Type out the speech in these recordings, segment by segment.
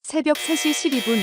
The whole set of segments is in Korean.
새벽 3시 12분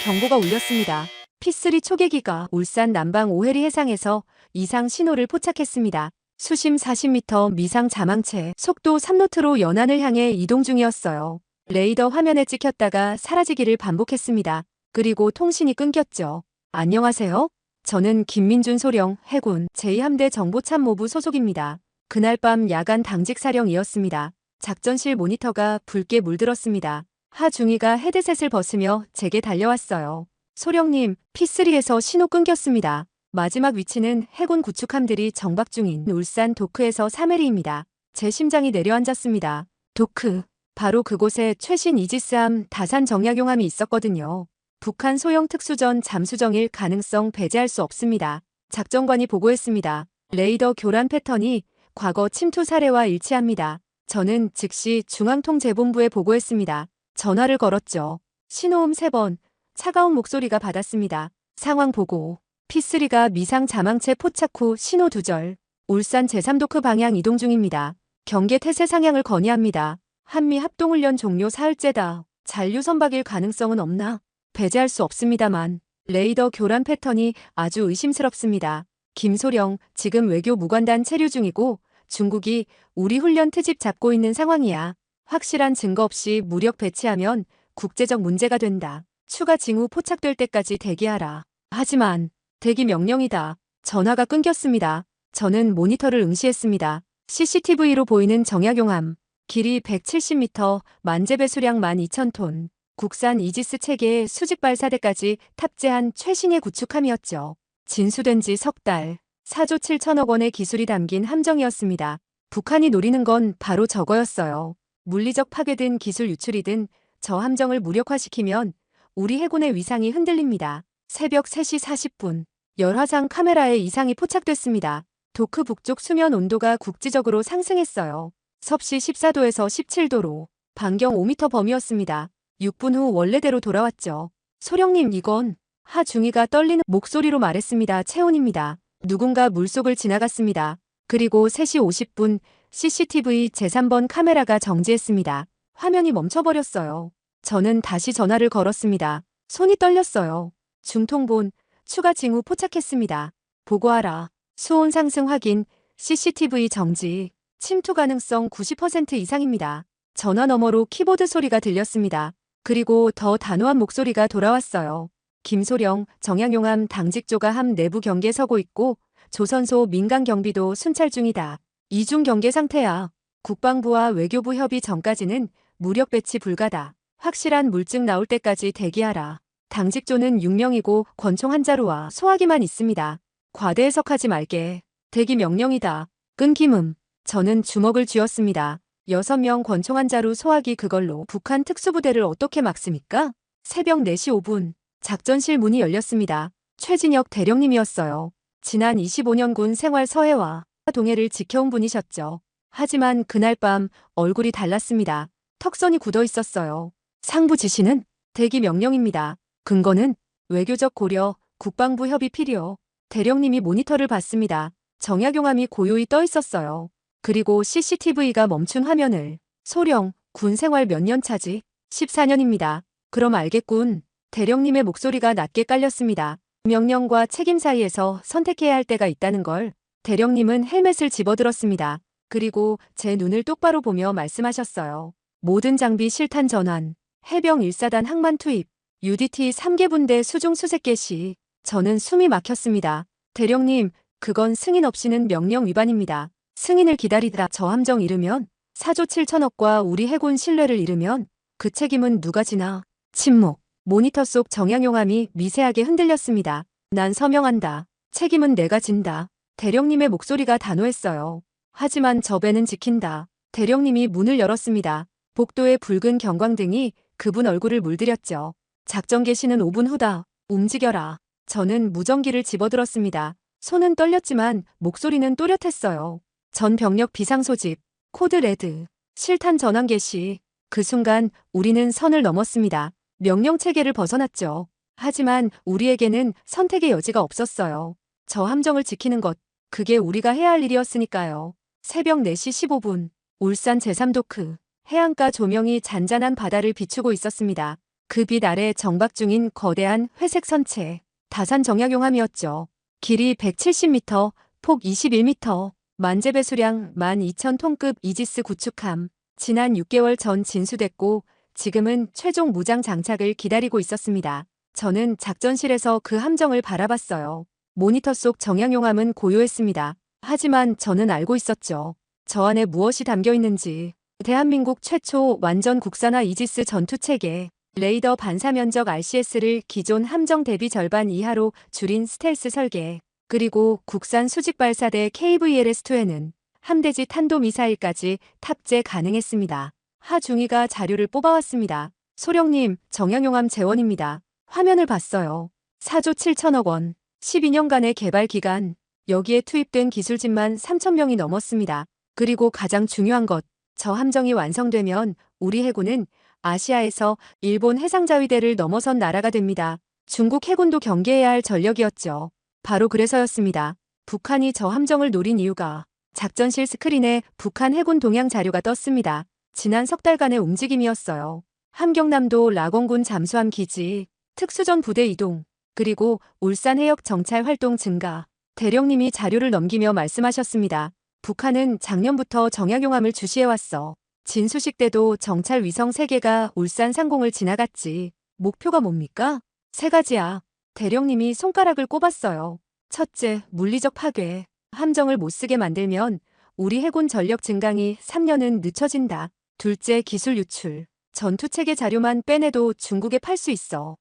경보가 울렸습니다. P3 초계기가 울산 남방 오해리 해상에서 이상 신호를 포착했습니다. 수심 40m 미상 자망체, 속도 3노트로 연안을 향해 이동 중이었어요. 레이더 화면에 찍혔다가 사라지기를 반복했습니다. 그리고 통신이 끊겼죠. 안녕하세요. 저는 김민준 소령 해군 제2함대 정보참모부 소속입니다. 그날 밤 야간 당직 사령이었습니다. 작전실 모니터가 붉게 물들었습니다. 하중이가 헤드셋을 벗으며 제게 달려왔어요. 소령님, P3에서 신호 끊겼습니다. 마지막 위치는 해군 구축함들이 정박 중인 울산 도크에서 3해리입니다. 제 심장이 내려앉았습니다. 도크. 바로 그곳에 최신 이지스함 다산 정약용함이 있었거든요. 북한 소형 특수전 잠수정일 가능성 배제할 수 없습니다. 작전관이 보고했습니다. 레이더 교란 패턴이 과거 침투 사례와 일치합니다. 저는 즉시 중앙통제본부에 보고했습니다. 전화를 걸었죠. 신호음 3번, 차가운 목소리가 받았습니다. 상황 보고. P3가 미상 자망체 포착 후 신호 두절. 울산 제3도크 방향 이동 중입니다. 경계 태세 상향을 건의합니다. 한미 합동훈련 종료 사흘째다. 잔류 선박일 가능성은 없나? 배제할 수 없습니다만 레이더 교란 패턴이 아주 의심스럽습니다. 김소령, 지금 외교 무관단 체류 중이고 중국이 우리 훈련 트집 잡고 있는 상황이야. 확실한 증거 없이 무력 배치하면 국제적 문제가 된다. 추가 징후 포착될 때까지 대기하라. 하지만 대기 명령이다. 전화가 끊겼습니다. 저는 모니터를 응시했습니다. CCTV로 보이는 정약용함. 길이 170m, 만재배 수량 12,000톤. 국산 이지스 체계의 수직 발사대까지 탑재한 최신의 구축함이었죠. 진수된 지 석 달. 4조 7천억 원의 기술이 담긴 함정이었습니다. 북한이 노리는 건 바로 저거였어요. 물리적 파괴든 기술 유출이든 저 함정을 무력화시키면 우리 해군의 위상이 흔들립니다. 새벽 3시 40분. 열화상 카메라에 이상이 포착됐습니다. 도크 북쪽 수면 온도가 국지적으로 상승했어요. 섭씨 14도에서 17도로 반경 5m 범위였습니다. 6분 후 원래대로 돌아왔죠. 소령님, 이건 하중이가 떨리는 목소리로 말했습니다. 체온입니다. 누군가 물속을 지나갔습니다. 그리고 3시 50분 CCTV 제3번 카메라가 정지했습니다. 화면이 멈춰버렸어요. 저는 다시 전화를 걸었습니다. 손이 떨렸어요. 중통본, 추가 징후 포착했습니다. 보고하라. 수온 상승 확인, CCTV 정지, 침투 가능성 90% 이상입니다. 전화 너머로 키보드 소리가 들렸습니다. 그리고 더 단호한 목소리가 돌아왔어요. 김소령, 정약용함 당직조가 함 내부 경계에 서고 있고 조선소 민간 경비도 순찰 중이다. 이중 경계 상태야. 국방부와 외교부 협의 전까지는 무력 배치 불가다. 확실한 물증 나올 때까지 대기하라. 당직조는 6명이고 권총 한 자루와 소화기만 있습니다. 과대 해석하지 말게. 대기 명령이다. 끊김음. 저는 주먹을 쥐었습니다. 6명 권총 한 자루 소화기 그걸로 북한 특수부대를 어떻게 막습니까? 새벽 4시 5분. 작전실 문이 열렸습니다. 최진혁 대령님이었어요. 지난 25년 군 생활 서해와 동해를 지켜온 분이셨죠. 하지만 그날 밤 얼굴이 달랐습니다. 턱선이 굳어 있었어요. 상부 지시는 대기 명령입니다. 근거는 외교적 고려, 국방부 협의 필요. 대령님이 모니터를 봤습니다. 정약용함이 고요히 떠 있었어요. 그리고 CCTV가 멈춘 화면을. 소령, 군 생활 몇 년 차지? 14년입니다. 그럼 알겠군. 대령님의 목소리가 낮게 깔렸습니다. 명령과 책임 사이에서 선택해야 할 때가 있다는 걸. 대령님은 헬멧을 집어들었습니다. 그리고 제 눈을 똑바로 보며 말씀하셨어요. 모든 장비 실탄 전환, 해병 1사단 항만 투입, UDT 3개 분대 수중 수색 개시. 저는 숨이 막혔습니다. 대령님, 그건 승인 없이는 명령 위반입니다. 승인을 기다리다 저 함정 잃으면 4조 7천억과 우리 해군 신뢰를 잃으면 그 책임은 누가 지나? 침묵. 모니터 속 정약용함이 미세하게 흔들렸습니다. 난 서명한다. 책임은 내가 진다. 대령님의 목소리가 단호했어요. 하지만 저 배는 지킨다. 대령님이 문을 열었습니다. 복도의 붉은 경광등이 그분 얼굴을 물들였죠. 작전 개시는 5분 후다. 움직여라. 저는 무전기를 집어들었습니다. 손은 떨렸지만 목소리는 또렷했어요. 전 병력 비상소집, 코드 레드, 실탄 전환 개시. 그 순간 우리는 선을 넘었습니다. 명령 체계를 벗어났죠. 하지만 우리에게는 선택의 여지가 없었어요. 저 함정을 지키는 것, 그게 우리가 해야 할 일이었으니까요. 새벽 4시 15분, 울산 제3도크. 해안가 조명이 잔잔한 바다를 비추고 있었습니다. 그 빛 아래 정박 중인 거대한 회색 선체. 다산 정약용함이었죠. 길이 170m, 폭 21m, 만재배 수량 12,000톤급 이지스 구축함. 지난 6개월 전 진수됐고 지금은 최종 무장 장착을 기다리고 있었습니다. 저는 작전실에서 그 함정을 바라봤어요. 모니터 속 정약용함은 고요했습니다. 하지만 저는 알고 있었죠. 저 안에 무엇이 담겨 있는지. 대한민국 최초 완전 국산화 이지스 전투체계. 레이더 반사 면적 RCS를 기존 함정 대비 절반 이하로 줄인 스텔스 설계. 그리고 국산 수직 발사대 KVLS-2에는 함대지 탄도미사일까지 탑재 가능했습니다. 하중이가 자료를 뽑아왔습니다. 소령님, 정약용함 재원입니다. 화면을 봤어요. 4조 7천억 원. 12년간의 개발 기간. 여기에 투입된 기술진만 3,000명이 넘었습니다. 그리고 가장 중요한 것. 저 함정이 완성되면 우리 해군은 아시아에서 일본 해상자위대를 넘어선 나라가 됩니다. 중국 해군도 경계해야 할 전력이었죠. 바로 그래서였습니다. 북한이 저 함정을 노린 이유가 작전실 스크린에 북한 해군 동향 자료가 떴습니다. 지난 석 달간의 움직임이었어요. 함경남도 락원군 잠수함 기지, 특수전 부대 이동, 그리고 울산 해역 정찰 활동 증가. 대령님이 자료를 넘기며 말씀하셨습니다. 북한은 작년부터 정약용함을 주시해왔어. 진수식 때도 정찰 위성 3개가 울산 상공을 지나갔지. 목표가 뭡니까? 3가지야. 대령님이 손가락을 꼽았어요. 첫째, 물리적 파괴. 함정을 못쓰게 만들면 우리 해군 전력 증강이 3년은 늦춰진다. 둘째, 기술 유출. 전투체계 자료만 빼내도 중국에 팔 수 있어.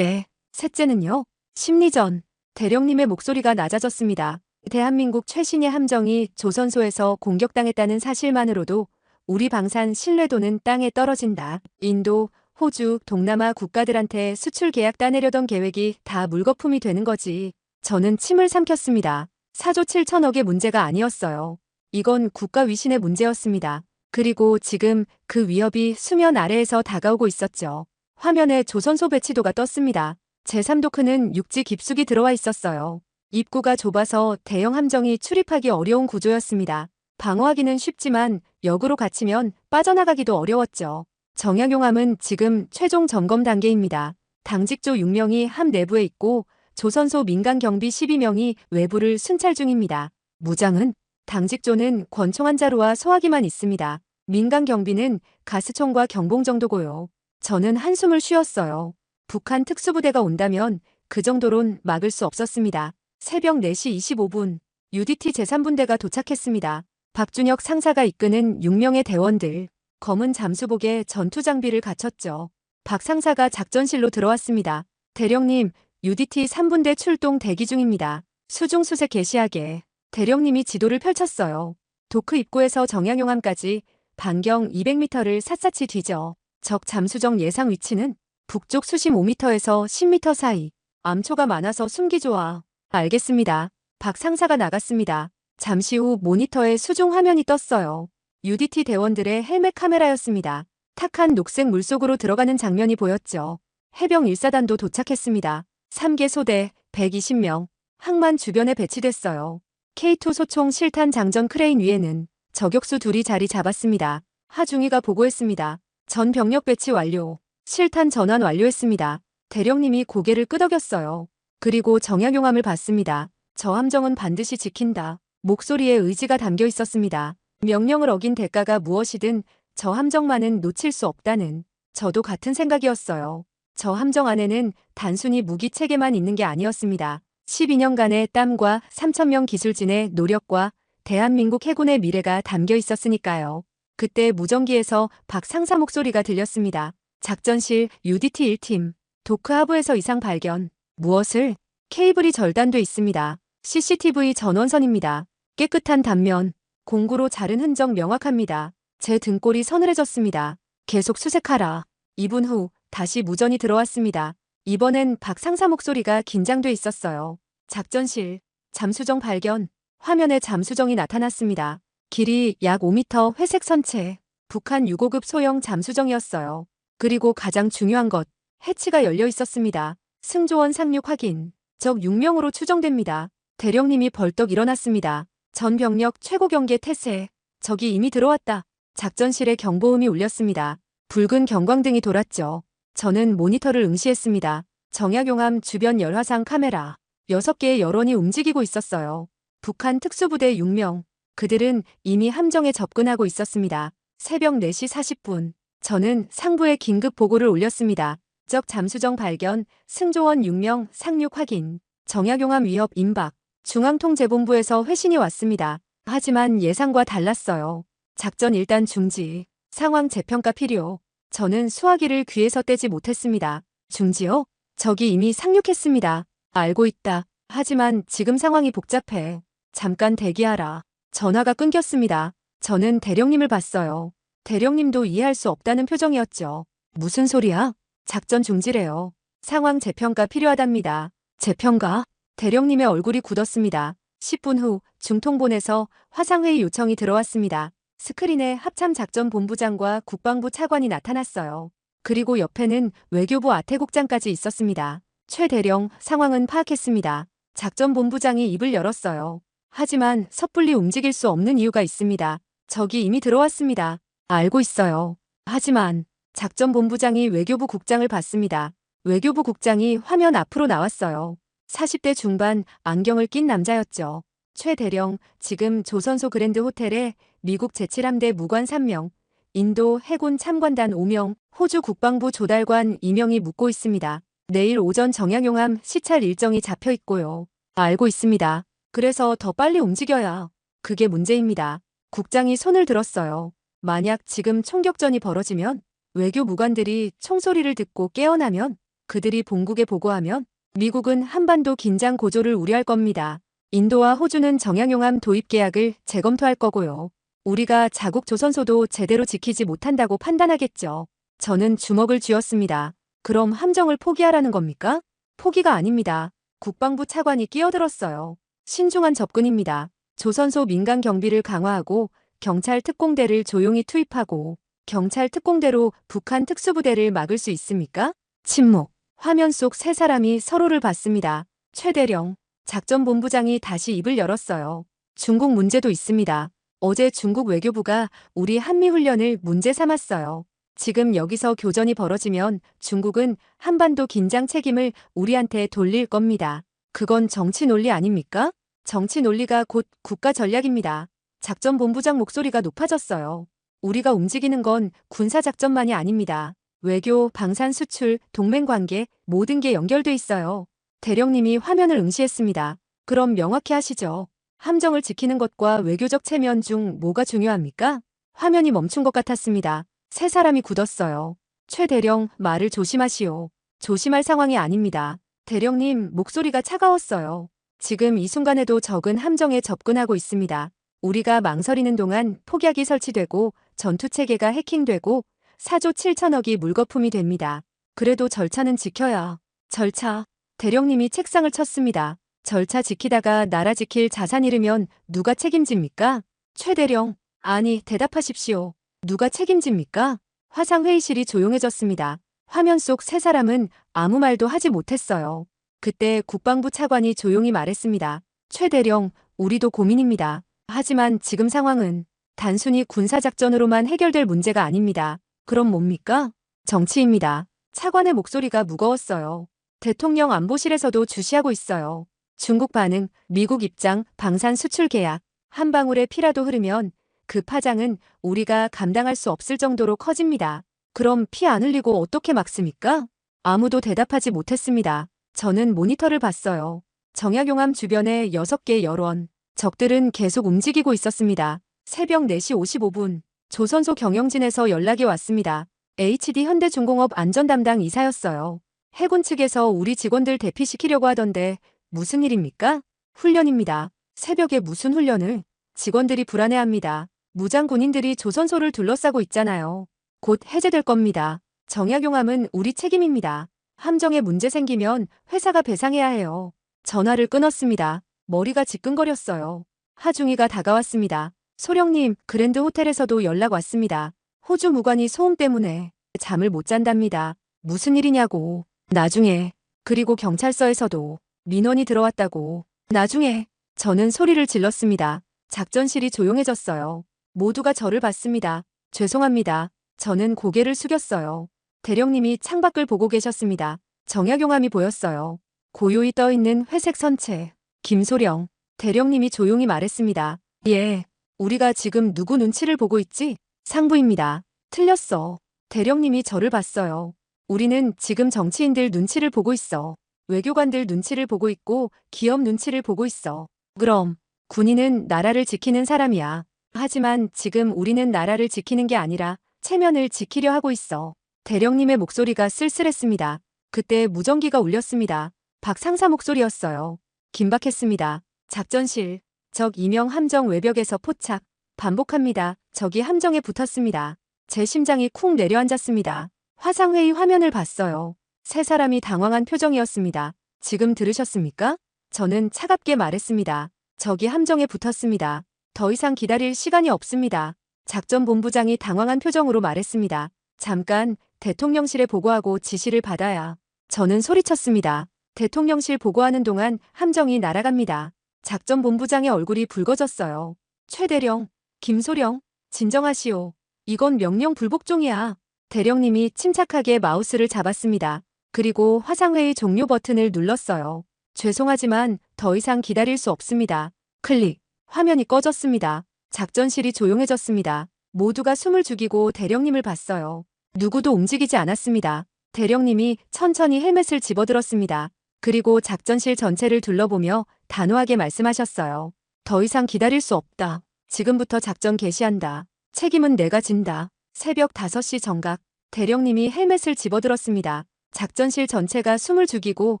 셋째는요? 심리전. 대령님의 목소리가 낮아졌습니다. 대한민국 최신의 함정이 조선소에서 공격당했다는 사실만으로도 우리 방산 신뢰도는 땅에 떨어진다. 인도, 호주, 동남아 국가들한테 수출 계약 따내려던 계획이 다 물거품이 되는 거지. 저는 침을 삼켰습니다. 4조 7천억의 문제가 아니었어요. 이건 국가 위신의 문제였습니다. 그리고 지금 그 위협이 수면 아래에서 다가오고 있었죠. 화면에 조선소 배치도가 떴습니다. 제3도크는 육지 깊숙이 들어와 있었어요. 입구가 좁아서 대형 함정이 출입하기 어려운 구조였습니다. 방어하기는 쉽지만 역으로 갇히면 빠져나가기도 어려웠죠. 정약용함은 지금 최종 점검 단계입니다. 당직조 6명이 함 내부에 있고 조선소 민간 경비 12명이 외부를 순찰 중입니다. 무장은? 당직조는 권총 한 자루와 소화기만 있습니다. 민간 경비는 가스총과 경봉 정도고요. 저는 한숨을 쉬었어요. 북한 특수부대가 온다면 그 정도론 막을 수 없었습니다. 새벽 4시 25분 UDT 제3분대가 도착했습니다. 박준혁 상사가 이끄는 6명의 대원들. 검은 잠수복에 전투장비를 갖췄죠. 박 상사가 작전실로 들어왔습니다. 대령님, UDT 3분대 출동 대기 중입니다. 수중수색 개시하게. 대령님이 지도를 펼쳤어요. 도크 입구에서 정약용함까지 반경 200m를 샅샅이 뒤져. 적 잠수정 예상 위치는 북쪽 수심 5m에서 10m 사이. 암초가 많아서 숨기 좋아. 알겠습니다. 박 상사가 나갔습니다. 잠시 후 모니터에 수중 화면이 떴어요. UDT 대원들의 헬멧 카메라였습니다. 탁한 녹색 물속으로 들어가는 장면이 보였죠. 해병 1사단도 도착했습니다. 3개 소대, 120명. 항만 주변에 배치됐어요. K2 소총 실탄 장전 크레인 위에는 저격수 둘이 자리 잡았습니다. 하중이가 보고했습니다. 전 병력 배치 완료. 실탄 전환 완료했습니다. 대령님이 고개를 끄덕였어요. 그리고 정약용함을 봤습니다. 저 함정은 반드시 지킨다. 목소리에 의지가 담겨 있었습니다. 명령을 어긴 대가가 무엇이든 저 함정만은 놓칠 수 없다는. 저도 같은 생각이었어요. 저 함정 안에는 단순히 무기 체계만 있는 게 아니었습니다. 12년간의 땀과 3,000명 기술진의 노력과 대한민국 해군의 미래가 담겨 있었으니까요. 그때 무전기에서 박 상사 목소리가 들렸습니다. 작전실 UDT 1팀. 도크 하부에서 이상 발견. 무엇을? 케이블이 절단돼 있습니다. CCTV 전원선입니다. 깨끗한 단면. 공구로 자른 흔적 명확합니다. 제 등골이 서늘해졌습니다. 계속 수색하라. 2분 후 다시 무전이 들어왔습니다. 이번엔 박 상사 목소리가 긴장돼 있었어요. 작전실. 잠수정 발견. 화면에 잠수정이 나타났습니다. 길이 약 5m 회색 선체. 북한 6호급 소형 잠수정이었어요. 그리고 가장 중요한 것. 해치가 열려 있었습니다. 승조원 상륙 확인. 적 6명으로 추정됩니다. 대령님이 벌떡 일어났습니다. 전 병력 최고 경계 태세. 적이 이미 들어왔다. 작전실에 경보음이 울렸습니다. 붉은 경광등이 돌았죠. 저는 모니터를 응시했습니다. 정약용암 주변 열화상 카메라 6개의 여론이 움직이고 있었어요. 북한 특수부대 6명. 그들은 이미 함정에 접근하고 있었습니다. 새벽 4시 40분. 저는 상부에 긴급 보고를 올렸습니다. 적 잠수정 발견, 승조원 6명 상륙 확인. 정약용암 위협 임박. 중앙통제본부에서 회신이 왔습니다. 하지만 예상과 달랐어요. 작전 일단 중지. 상황 재평가 필요. 저는 수화기를 귀에서 떼지 못했습니다. 중지요? 적이 이미 상륙했습니다. 알고 있다. 하지만 지금 상황이 복잡해. 잠깐 대기하라. 전화가 끊겼습니다. 저는 대령님을 봤어요. 대령님도 이해할 수 없다는 표정이었죠. 무슨 소리야? 작전 중지래요. 상황 재평가 필요하답니다. 재평가? 대령님의 얼굴이 굳었습니다. 10분 후 중통본에서 화상회의 요청이 들어왔습니다. 스크린에 합참작전본부장과 국방부 차관이 나타났어요. 그리고 옆에는 외교부 아태국장까지 있었습니다. 최 대령, 상황은 파악했습니다. 작전본부장이 입을 열었어요. 하지만 섣불리 움직일 수 없는 이유가 있습니다. 적이 이미 들어왔습니다. 알고 있어요. 하지만 작전본부장이 외교부 국장을 봤습니다. 외교부 국장이 화면 앞으로 나왔어요. 40대 중반 안경을 낀 남자였죠. 최 대령, 지금 조선소 그랜드 호텔에 미국 제7함대 무관 3명, 인도 해군 참관단 5명, 호주 국방부 조달관 2명이 묵고 있습니다. 내일 오전 정약용암 시찰 일정이 잡혀 있고요. 알고 있습니다. 그래서 더 빨리 움직여야. 그게 문제입니다. 국장이 손을 들었어요. 만약 지금 총격전이 벌어지면, 외교 무관들이 총소리를 듣고 깨어나면, 그들이 본국에 보고하면, 미국은 한반도 긴장 고조를 우려할 겁니다. 인도와 호주는 정약용암 도입 계약을 재검토할 거고요. 우리가 자국 조선소도 제대로 지키지 못한다고 판단하겠죠. 저는 주먹을 쥐었습니다. 그럼 함정을 포기하라는 겁니까? 포기가 아닙니다. 국방부 차관이 끼어들었어요. 신중한 접근입니다. 조선소 민간 경비를 강화하고 경찰 특공대를 조용히 투입하고 경찰 특공대로 북한 특수부대를 막을 수 있습니까? 침묵. 화면 속 세 사람이 서로를 봤습니다. 최 대령, 작전본부장이 다시 입을 열었어요. 중국 문제도 있습니다. 어제 중국 외교부가 우리 한미훈련을 문제 삼았어요. 지금 여기서 교전이 벌어지면 중국은 한반도 긴장 책임을 우리한테 돌릴 겁니다. 그건 정치 논리 아닙니까? 정치 논리가 곧 국가 전략입니다. 작전본부장 목소리가 높아졌어요. 우리가 움직이는 건 군사작전만이 아닙니다. 외교, 방산 수출, 동맹관계 모든 게 연결돼 있어요. 대령님이 화면을 응시했습니다. 그럼 명확히 하시죠. 함정을 지키는 것과 외교적 체면 중 뭐가 중요합니까? 화면이 멈춘 것 같았습니다. 세 사람이 굳었어요. 최 대령, 말을 조심하시오. 조심할 상황이 아닙니다. 대령님, 목소리가 차가웠어요. 지금 이 순간에도 적은 함정에 접근하고 있습니다. 우리가 망설이는 동안 폭약이 설치되고 전투체계가 해킹되고 4조 7천억이 물거품이 됩니다. 그래도 절차는 지켜야. 절차. 대령님이 책상을 쳤습니다. 절차 지키다가 나라 지킬 자산 잃으면 누가 책임집니까? 최 대령, 아니 대답하십시오. 누가 책임집니까? 화상회의실이 조용해졌습니다. 화면 속 세 사람은 아무 말도 하지 못했어요. 그때 국방부 차관이 조용히 말했습니다. 최 대령, 우리도 고민입니다. 하지만 지금 상황은 단순히 군사작전으로만 해결될 문제가 아닙니다. 그럼 뭡니까? 정치입니다. 차관의 목소리가 무거웠어요. 대통령 안보실에서도 주시하고 있어요. 중국 반응, 미국 입장, 방산 수출 계약. 한 방울의 피라도 흐르면 그 파장은 우리가 감당할 수 없을 정도로 커집니다. 그럼 피 안 흘리고 어떻게 막습니까? 아무도 대답하지 못했습니다. 저는 모니터를 봤어요. 정약용암 주변에 6개 여론. 적들은 계속 움직이고 있었습니다. 새벽 4시 55분. 조선소 경영진에서 연락이 왔습니다. HD 현대중공업 안전담당 이사였어요. 해군 측에서 우리 직원들 대피시키려고 하던데 무슨 일입니까? 훈련입니다. 새벽에 무슨 훈련을? 직원들이 불안해합니다. 무장 군인들이 조선소를 둘러싸고 있잖아요. 곧 해제될 겁니다. 정약용암은 우리 책임입니다. 함정에 문제 생기면 회사가 배상해야 해요. 전화를 끊었습니다. 머리가 지끈거렸어요. 하중이가 다가왔습니다. 소령님, 그랜드 호텔에서도 연락 왔습니다. 호주 무관이 소음 때문에 잠을 못 잔답니다. 무슨 일이냐고. 나중에. 그리고 경찰서에서도 민원이 들어왔다고. 나중에. 저는 소리를 질렀습니다. 작전실이 조용해졌어요. 모두가 저를 봤습니다. 죄송합니다. 저는 고개를 숙였어요. 대령님이 창밖을 보고 계셨습니다. 정약용암이 보였어요. 고요히 떠있는 회색 선체. 김소령. 대령님이 조용히 말했습니다. 예. 우리가 지금 누구 눈치를 보고 있지? 상부입니다. 틀렸어. 대령님이 저를 봤어요. 우리는 지금 정치인들 눈치를 보고 있어. 외교관들 눈치를 보고 있고 기업 눈치를 보고 있어. 그럼 군인은 나라를 지키는 사람이야. 하지만 지금 우리는 나라를 지키는 게 아니라 체면을 지키려 하고 있어. 대령님의 목소리가 쓸쓸했습니다. 그때 무전기가 울렸습니다. 박 상사 목소리였어요. 긴박했습니다. 작전실. 적 이명 함정 외벽에서 포착. 반복합니다. 적이 함정에 붙었습니다. 제 심장이 쿵 내려앉았습니다. 화상회의 화면을 봤어요. 세 사람이 당황한 표정이었습니다. 지금 들으셨습니까? 저는 차갑게 말했습니다. 적이 함정에 붙었습니다. 더 이상 기다릴 시간이 없습니다. 작전본부장이 당황한 표정으로 말했습니다. 잠깐 대통령실에 보고하고 지시를 받아야. 저는 소리쳤습니다. 대통령실 보고하는 동안 함정이 날아갑니다. 작전본부장의 얼굴이 붉어졌어요. 최대령, 김소령, 진정하시오. 이건 명령 불복종이야. 대령님이 침착하게 마우스를 잡았습니다. 그리고 화상회의 종료 버튼을 눌렀어요. 죄송하지만 더 이상 기다릴 수 없습니다. 클릭. 화면이 꺼졌습니다. 작전실이 조용해졌습니다. 모두가 숨을 죽이고 대령님을 봤어요. 누구도 움직이지 않았습니다. 대령님이 천천히 헬멧을 집어들었습니다. 그리고 작전실 전체를 둘러보며 단호하게 말씀하셨어요. 더 이상 기다릴 수 없다. 지금부터 작전 개시한다. 책임은 내가 진다. 새벽 5시 정각. 대령님이 헬멧을 집어들었습니다. 작전실 전체가 숨을 죽이고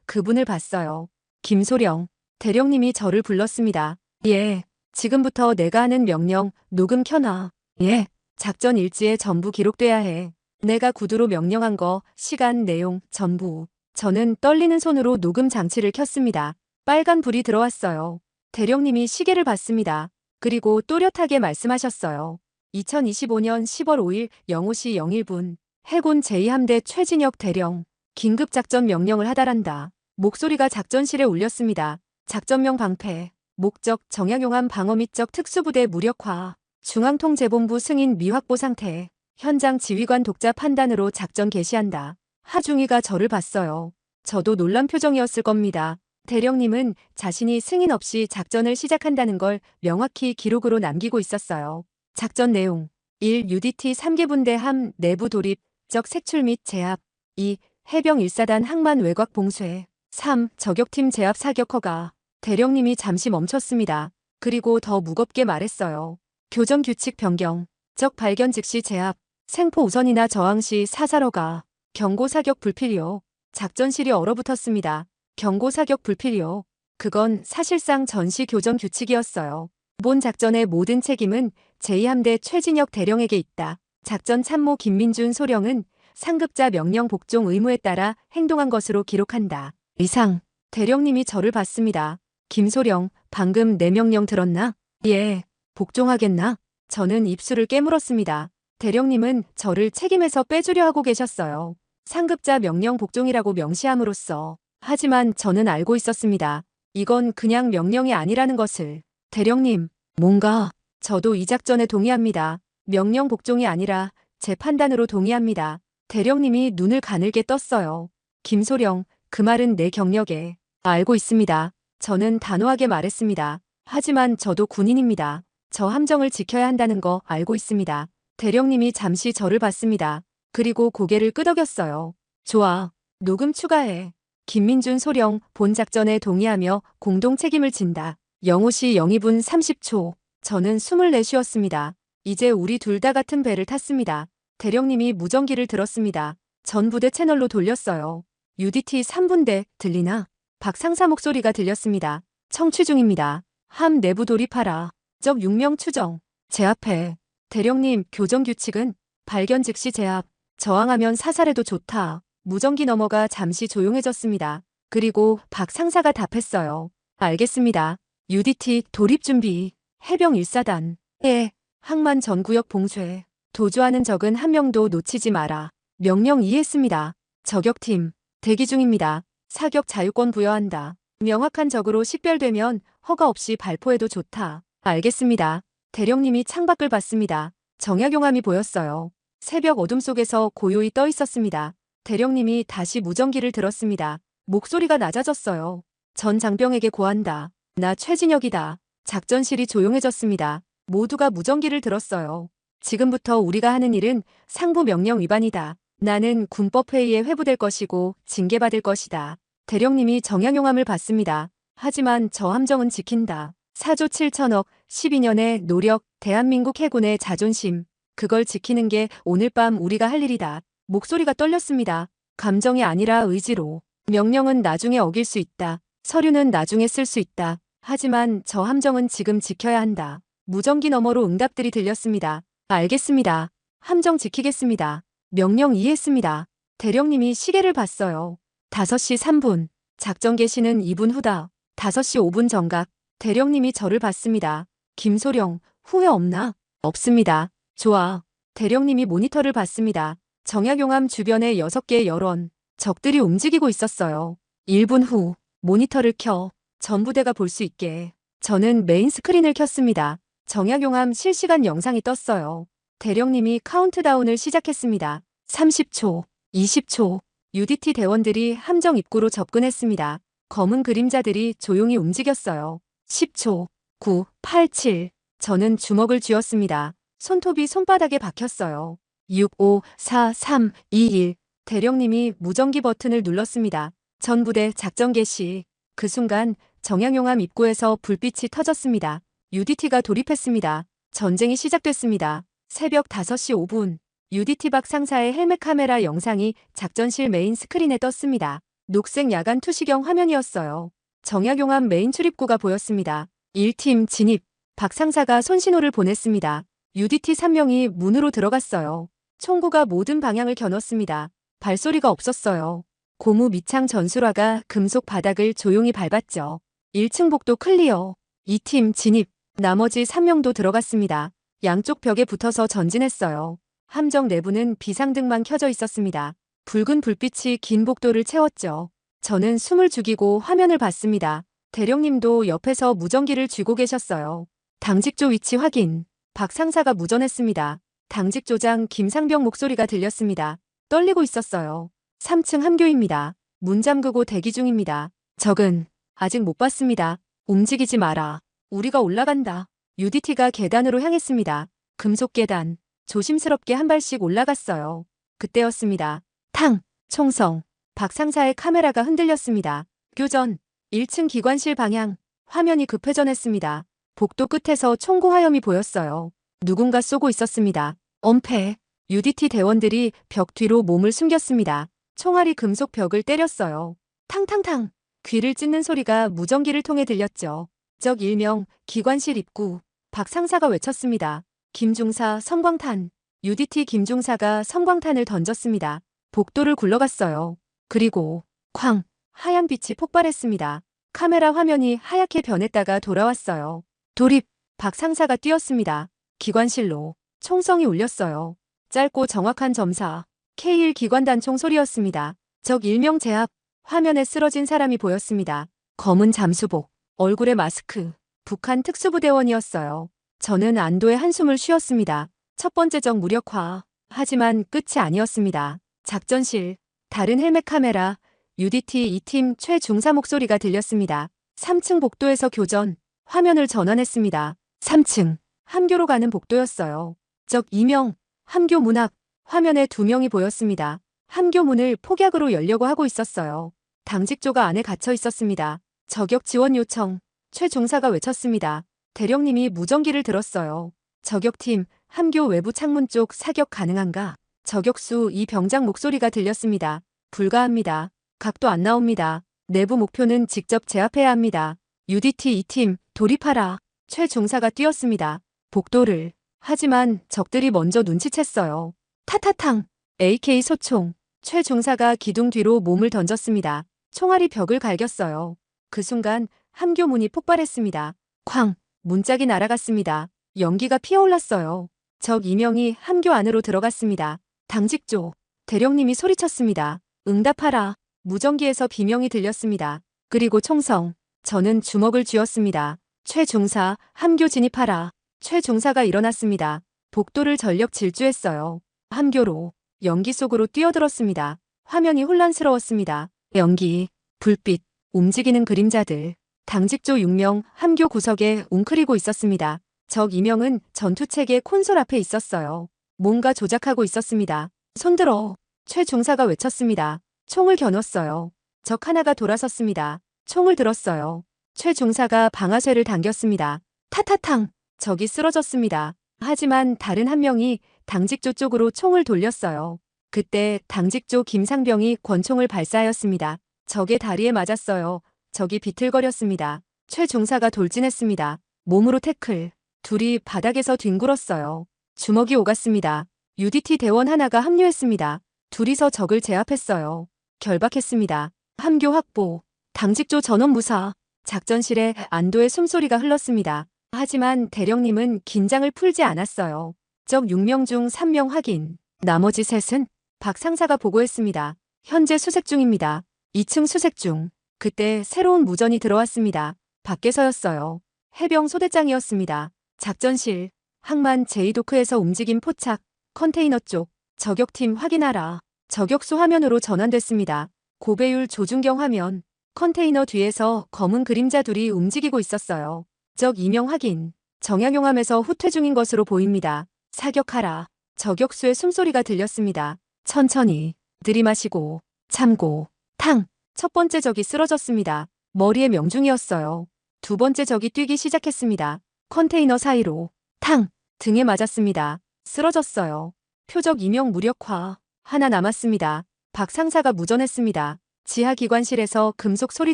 그분을 봤어요. 김소령. 대령님이 저를 불렀습니다. 예. 지금부터 내가 하는 명령 녹음 켜놔. 예. 작전 일지에 전부 기록돼야 해. 내가 구두로 명령한 거, 시간, 내용, 전부. 저는 떨리는 손으로 녹음 장치를 켰습니다. 빨간 불이 들어왔어요. 대령님이 시계를 봤습니다. 그리고 또렷하게 말씀하셨어요. 2025년 10월 5일 05시 01분. 해군 제2함대 최진혁 대령. 긴급작전 명령을 하달한다. 목소리가 작전실에 울렸습니다. 작전명 방패. 목적 정약용암 방어 및적 특수부대 무력화. 중앙통제본부 승인 미확보 상태. 현장 지휘관 독자 판단으로 작전 개시한다. 하중이가 저를 봤어요. 저도 놀란 표정이었을 겁니다. 대령님은 자신이 승인 없이 작전을 시작한다는 걸 명확히 기록으로 남기고 있었어요. 작전 내용 1. UDT 3개 분대 함 내부 돌입, 적 색출 및 제압. 2. 해병 1사단 항만 외곽 봉쇄. 3. 저격팀 제압 사격 허가. 대령님이 잠시 멈췄습니다. 그리고 더 무겁게 말했어요. 교전 규칙 변경. 적 발견 즉시 제압. 생포 우선이나 저항 시 사살 허가. 경고 사격 불필요. 작전실이 얼어붙었습니다. 경고 사격 불필요. 그건 사실상 전시 교전 규칙이었어요. 본 작전의 모든 책임은 제2함대 최진혁 대령에게 있다. 작전 참모 김민준 소령은 상급자 명령 복종 의무에 따라 행동한 것으로 기록한다. 이상. 대령님이 저를 봤습니다. 김소령, 방금 내 명령 들었나? 예. 복종하겠나? 저는 입술을 깨물었습니다. 대령님은 저를 책임에서 빼주려 하고 계셨어요. 상급자 명령 복종이라고 명시함으로써. 하지만 저는 알고 있었습니다. 이건 그냥 명령이 아니라는 것을. 대령님, 뭔가. 저도 이 작전에 동의합니다. 명령 복종이 아니라 제 판단으로 동의합니다. 대령님이 눈을 가늘게 떴어요. 김소령, 그 말은 내 경력에. 알고 있습니다. 저는 단호하게 말했습니다. 하지만 저도 군인입니다. 저 함정을 지켜야 한다는 거 알고 있습니다. 대령님이 잠시 저를 봤습니다. 그리고 고개를 끄덕였어요. 좋아. 녹음 추가해. 김민준 소령, 본 작전에 동의하며 공동 책임을 진다. 05시 02분 30초. 저는 숨을 내쉬었습니다. 이제 우리 둘 다 같은 배를 탔습니다. 대령님이 무전기를 들었습니다. 전 부대 채널로 돌렸어요. UDT 3분대 들리나? 박 상사 목소리가 들렸습니다. 청취 중입니다. 함 내부 돌입하라. 적 6명 추정. 제압해. 대령님, 교전 규칙은 발견 즉시 제압. 저항하면 사살해도 좋다. 무전기 너머가 잠시 조용해졌습니다. 그리고 박 상사가 답했어요. 알겠습니다. UDT 돌입 준비. 해병 1사단. 예. 항만 전구역 봉쇄. 도주하는 적은 한 명도 놓치지 마라. 명령 이해했습니다. 저격팀. 대기 중입니다. 사격 자유권 부여한다. 명확한 적으로 식별되면 허가 없이 발포해도 좋다. 알겠습니다. 대령님이 창밖을 봤습니다. 정약용암이 보였어요. 새벽 어둠 속에서 고요히 떠 있었습니다. 대령님이 다시 무전기를 들었습니다. 목소리가 낮아졌어요. 전 장병에게 고한다. 나 최진혁이다. 작전실이 조용해졌습니다. 모두가 무전기를 들었어요. 지금부터 우리가 하는 일은 상부 명령 위반이다. 나는 군법회의에 회부될 것이고 징계받을 것이다. 대령님이 정약용함을 받습니다. 하지만 저 함정은 지킨다. 4조 7천억, 12년의 노력, 대한민국 해군의 자존심. 그걸 지키는 게 오늘 밤 우리가 할 일이다. 목소리가 떨렸습니다. 감정이 아니라 의지로. 명령은 나중에 어길 수 있다. 서류는 나중에 쓸 수 있다. 하지만 저 함정은 지금 지켜야 한다. 무전기 너머로 응답들이 들렸습니다. 알겠습니다. 함정 지키겠습니다. 명령 이해했습니다. 대령님이 시계를 봤어요. 5시 3분. 작전 개시는 2분 후다. 5시 5분 정각. 대령님이 저를 봤습니다. 김소령, 후회 없나? 없습니다. 좋아. 대령님이 모니터를 봤습니다. 정약용함 주변에 6개의 여론. 적들이 움직이고 있었어요. 1분 후 모니터를 켜 전부대가 볼 수 있게. 저는 메인 스크린을 켰습니다. 정약용함 실시간 영상이 떴어요. 대령님이 카운트다운을 시작했습니다. 30초, 20초. UDT 대원들이 함정 입구로 접근했습니다. 검은 그림자들이 조용히 움직였어요. 10초, 9, 8, 7. 저는 주먹을 쥐었습니다. 손톱이 손바닥에 박혔어요. 6, 5, 4, 3, 2, 1. 대령님이 무전기 버튼을 눌렀습니다. 전부대 작전 개시. 그 순간 정약용함 입구에서 불빛이 터졌습니다. UDT가 돌입했습니다. 전쟁이 시작됐습니다. 새벽 5시 5분. UDT 박 상사의 헬멧 카메라 영상이 작전실 메인 스크린에 떴습니다. 녹색 야간 투시경 화면이었어요. 정약용함 메인 출입구가 보였습니다. 1팀 진입. 박 상사가 손신호를 보냈습니다. UDT 3명이 문으로 들어갔어요. 총구가 모든 방향을 겨눴습니다. 발소리가 없었어요. 고무 밑창 전술화가 금속 바닥을 조용히 밟았죠. 1층 복도 클리어. 2팀 진입. 나머지 3명도 들어갔습니다. 양쪽 벽에 붙어서 전진했어요. 함정 내부는 비상등만 켜져 있었습니다. 붉은 불빛이 긴 복도를 채웠죠. 저는 숨을 죽이고 화면을 봤습니다. 대령님도 옆에서 무전기를 쥐고 계셨어요. 당직조 위치 확인. 박 상사가 무전했습니다. 당직조장 김상병 목소리가 들렸습니다. 떨리고 있었어요. 3층 함교입니다. 문 잠그고 대기 중입니다. 적은 아직 못 봤습니다. 움직이지 마라. 우리가 올라간다. UDT가 계단으로 향했습니다. 금속 계단. 조심스럽게 한 발씩 올라갔어요. 그때였습니다. 탕! 총성. 박 상사의 카메라가 흔들렸습니다. 교전. 1층 기관실 방향. 화면이 급회전했습니다. 복도 끝에서 총구 화염이 보였어요. 누군가 쏘고 있었습니다. 엄폐. UDT 대원들이 벽 뒤로 몸을 숨겼습니다. 총알이 금속 벽을 때렸어요. 탕탕탕. 귀를 찢는 소리가 무전기를 통해 들렸죠. 적 일명 기관실 입구. 박 상사가 외쳤습니다. 김중사 섬광탄. UDT 김중사가 섬광탄을 던졌습니다. 복도를 굴러갔어요. 그리고 쾅! 하얀 빛이 폭발했습니다. 카메라 화면이 하얗게 변했다가 돌아왔어요. 돌입! 박 상사가 뛰었습니다. 기관실로. 총성이 울렸어요. 짧고 정확한 점사. K1 기관단총 소리였습니다. 적 일명 제압. 화면에 쓰러진 사람이 보였습니다. 검은 잠수복. 얼굴에 마스크. 북한 특수부대원이었어요. 저는 안도의 한숨을 쉬었습니다. 첫 번째 적 무력화. 하지만 끝이 아니었습니다. 작전실. 다른 헬멧 카메라. UDT 2팀 최중사 목소리가 들렸습니다. 3층 복도에서 교전. 화면을 전환했습니다. 3층. 함교로 가는 복도였어요. 적 2명. 함교 문 앞. 화면에 2명이 보였습니다. 함교 문을 폭약으로 열려고 하고 있었어요. 당직조가 안에 갇혀 있었습니다. 저격 지원 요청. 최중사가 외쳤습니다. 대령님이 무전기를 들었어요. 저격팀, 함교 외부 창문 쪽 사격 가능한가? 저격수 이 병장 목소리가 들렸습니다. 불가합니다. 각도 안 나옵니다. 내부 목표는 직접 제압해야 합니다. UDT 2팀, 돌입하라. 최중사가 뛰었습니다. 복도를. 하지만 적들이 먼저 눈치챘어요. 타타탕. AK 소총. 최중사가 기둥 뒤로 몸을 던졌습니다. 총알이 벽을 갈겼어요. 그 순간 함교 문이 폭발했습니다. 쾅! 문짝이 날아갔습니다. 연기가 피어올랐어요. 적 2명이 함교 안으로 들어갔습니다. 당직조. 대령님이 소리쳤습니다. 응답하라. 무전기에서 비명이 들렸습니다. 그리고 총성. 저는 주먹을 쥐었습니다. 최중사, 함교 진입하라. 최중사가 일어났습니다. 복도를 전력 질주했어요. 함교로 연기 속으로 뛰어들었습니다. 화면이 혼란스러웠습니다. 연기, 불빛, 움직이는 그림자들. 당직조 6명 함교 구석에 웅크리고 있었습니다. 적 2명은 전투체계 콘솔 앞에 있었어요. 뭔가 조작하고 있었습니다. 손들어. 최 중사가 외쳤습니다. 총을 겨눴어요. 적 하나가 돌아섰습니다. 총을 들었어요. 최 중사가 방아쇠를 당겼습니다. 타타탕. 적이 쓰러졌습니다. 하지만 다른 한 명이 당직조 쪽으로 총을 돌렸어요. 그때 당직조 김상병이 권총을 발사하였습니다. 적의 다리에 맞았어요. 적이 비틀거렸습니다. 최 중사가 돌진했습니다. 몸으로 태클. 둘이 바닥에서 뒹굴었어요. 주먹이 오갔습니다. UDT 대원 하나가 합류했습니다. 둘이서 적을 제압했어요. 결박했습니다. 함교 확보. 당직조 전원 무사. 작전실에 안도의 숨소리가 흘렀습니다. 하지만 대령님은 긴장을 풀지 않았어요. 적 6명 중 3명 확인. 나머지 셋은 박 상사가 보고했습니다. 현재 수색 중입니다. 2층 수색 중. 그때 새로운 무전이 들어왔습니다. 밖에서였어요. 해병 소대장이었습니다. 작전실. 항만 제2도크에서 움직인 포착. 컨테이너 쪽. 저격팀 확인하라. 저격수 화면으로 전환됐습니다. 고배율 조준경 화면. 컨테이너 뒤에서 검은 그림자 둘이 움직이고 있었어요. 적 2명 확인. 정약용암에서 후퇴 중인 것으로 보입니다. 사격하라. 저격수의 숨소리가 들렸습니다. 천천히. 들이마시고. 참고. 탕. 첫 번째 적이 쓰러졌습니다. 머리에 명중이었어요. 두 번째 적이 뛰기 시작했습니다. 컨테이너 사이로. 탕. 등에 맞았습니다. 쓰러졌어요. 표적 2명 무력화. 하나 남았습니다. 박 상사가 무전했습니다. 지하 기관실에서 금속 소리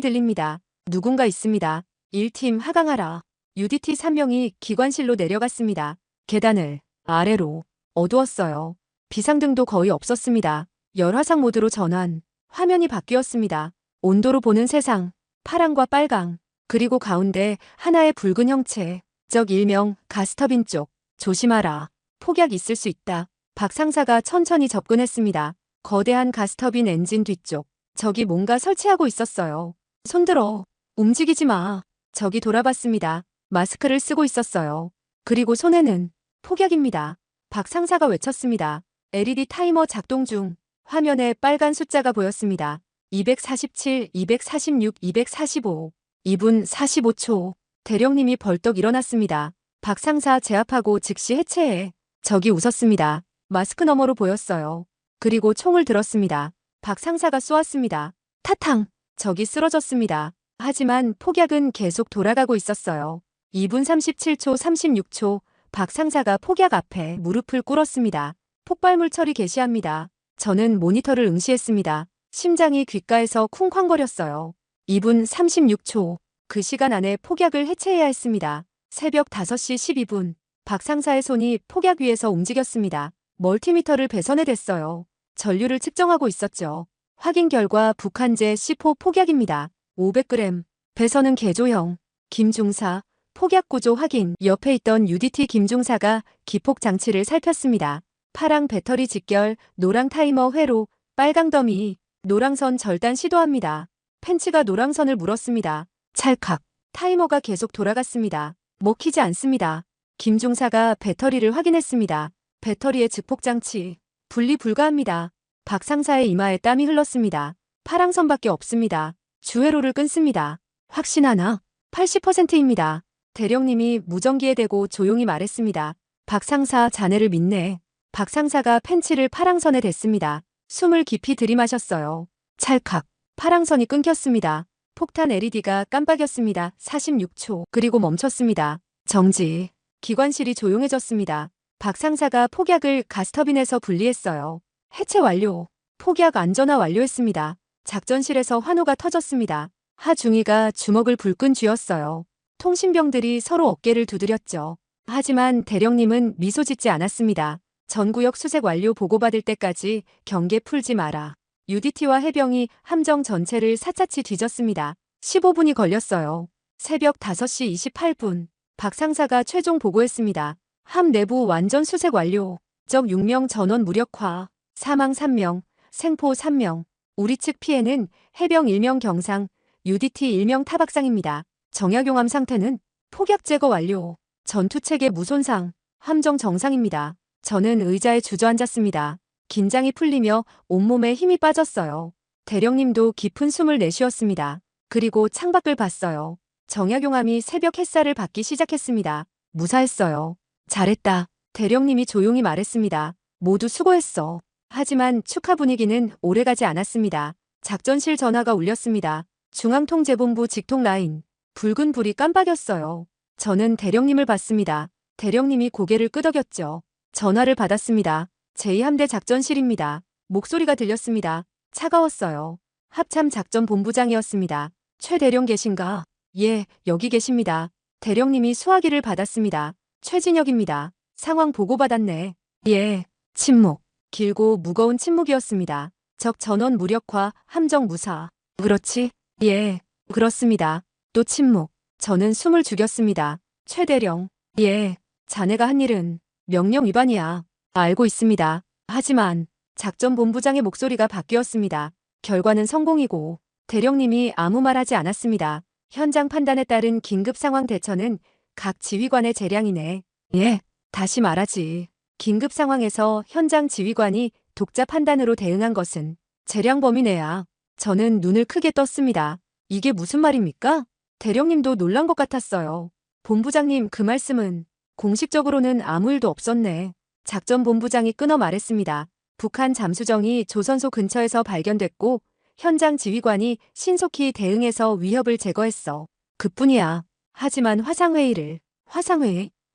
들립니다. 누군가 있습니다. 1팀 하강하라. UDT 3명이 기관실로 내려갔습니다. 계단을 아래로. 어두웠어요. 비상등도 거의 없었습니다. 열화상 모드로 전환. 화면이 바뀌었습니다. 온도로 보는 세상. 파랑과 빨강. 그리고 가운데 하나의 붉은 형체. 적 1명 가스터빈 쪽. 조심하라. 폭약 있을 수 있다. 박 상사가 천천히 접근했습니다. 거대한 가스터빈 엔진 뒤쪽. 적이 뭔가 설치하고 있었어요. 손들어. 움직이지 마. 적이 돌아봤습니다. 마스크를 쓰고 있었어요. 그리고 손에는 폭약입니다. 박 상사가 외쳤습니다. LED 타이머 작동 중. 화면에 빨간 숫자가 보였습니다. 247, 246, 245. 2분 45초. 대령님이 벌떡 일어났습니다. 박 상사 제압하고 즉시 해체해. 적이 웃었습니다. 마스크 너머로 보였어요. 그리고 총을 들었습니다. 박 상사가 쏘았습니다. 타탕. 적이 쓰러졌습니다. 하지만 폭약은 계속 돌아가고 있었어요. 2분 37초 36초. 박 상사가 폭약 앞에 무릎을 꿇었습니다. 폭발물 처리 개시합니다. 저는 모니터를 응시했습니다. 심장이 귓가에서 쿵쾅거렸어요. 2분 36초. 그 시간 안에 폭약을 해체해야 했습니다. 새벽 5시 12분. 박 상사의 손이 폭약 위에서 움직였습니다. 멀티미터를 배선해댔어요. 전류를 측정하고 있었죠. 확인 결과 북한제 C4 폭약입니다. 500g. 배선은 개조형. 김중사. 폭약 구조 확인. 옆에 있던 UDT 김중사가 기폭 장치를 살폈습니다. 파랑 배터리 직결, 노랑 타이머 회로, 빨강 더미, 노랑선 절단 시도합니다. 펜치가 노랑선을 물었습니다. 찰칵. 타이머가 계속 돌아갔습니다. 먹히지 않습니다. 김중사가 배터리를 확인했습니다. 배터리의 즉폭장치. 분리 불가합니다. 박 상사의 이마에 땀이 흘렀습니다. 파랑선밖에 없습니다. 주회로를 끊습니다. 확신하나? 80%입니다. 대령님이 무전기에 대고 조용히 말했습니다. 박 상사 자네를 믿네. 박 상사가 펜치를 파랑선에 댔습니다. 숨을 깊이 들이마셨어요. 찰칵. 파랑선이 끊겼습니다. 폭탄 LED가 깜빡였습니다. 46초. 그리고 멈췄습니다. 정지. 기관실이 조용해졌습니다. 박 상사가 폭약을 가스터빈에서 분리했어요. 해체 완료. 폭약 안전화 완료했습니다. 작전실에서 환호가 터졌습니다. 하중이가 주먹을 불끈 쥐었어요. 통신병들이 서로 어깨를 두드렸죠. 하지만 대령님은 미소 짓지 않았습니다. 전구역 수색 완료 보고받을 때까지 경계 풀지 마라. UDT와 해병이 함정 전체를 사차치 뒤졌습니다. 15분이 걸렸어요. 새벽 5시 28분. 박 상사가 최종 보고했습니다. 함 내부 완전 수색 완료. 적 6명 전원 무력화. 사망 3명, 생포 3명. 우리 측 피해는 해병 1명 경상, UDT 1명 타박상입니다. 정약용암 상태는 폭약 제거 완료. 전투체계 무손상. 함정 정상입니다. 저는 의자에 주저앉았습니다. 긴장이 풀리며 온몸에 힘이 빠졌어요. 대령님도 깊은 숨을 내쉬었습니다. 그리고 창밖을 봤어요. 정약용암이 새벽 햇살을 받기 시작했습니다. 무사했어요. 잘했다. 대령님이 조용히 말했습니다. 모두 수고했어. 하지만 축하 분위기는 오래가지 않았습니다. 작전실 전화가 울렸습니다. 중앙통제본부 직통 라인. 붉은 불이 깜빡였어요. 저는 대령님을 봤습니다. 대령님이 고개를 끄덕였죠. 전화를 받았습니다. 제2함대 작전실입니다. 목소리가 들렸습니다. 차가웠어요. 합참 작전본부장이었습니다. 최 대령 계신가? 예, 여기 계십니다. 대령님이 수화기를 받았습니다. 최진혁입니다. 상황 보고받았네. 예. 침묵. 길고 무거운 침묵이었습니다. 적 전원 무력화, 함정 무사. 그렇지? 예. 그렇습니다. 또 침묵. 저는 숨을 죽였습니다. 최 대령. 예. 자네가 한 일은 명령 위반이야. 알고 있습니다. 하지만 작전본부장의 목소리가 바뀌었습니다. 결과는 성공이고 대령님이 아무 말하지 않았습니다. 현장 판단에 따른 긴급 상황 대처는 각 지휘관의 재량이네. 예. 다시 말하지. 긴급 상황에서 현장 지휘관이 독자 판단으로 대응한 것은 재량 범위 내야. 저는 눈을 크게 떴습니다. 이게 무슨 말입니까? 대령님도 놀란 것 같았어요. 본부장님 그 말씀은 공식적으로는 아무 일도 없었네. 작전본부장이 끊어 말했습니다. 북한 잠수정이 조선소 근처에서 발견됐고 현장 지휘관이 신속히 대응해서 위협을 제거했어. 그뿐이야. 하지만 화상회의?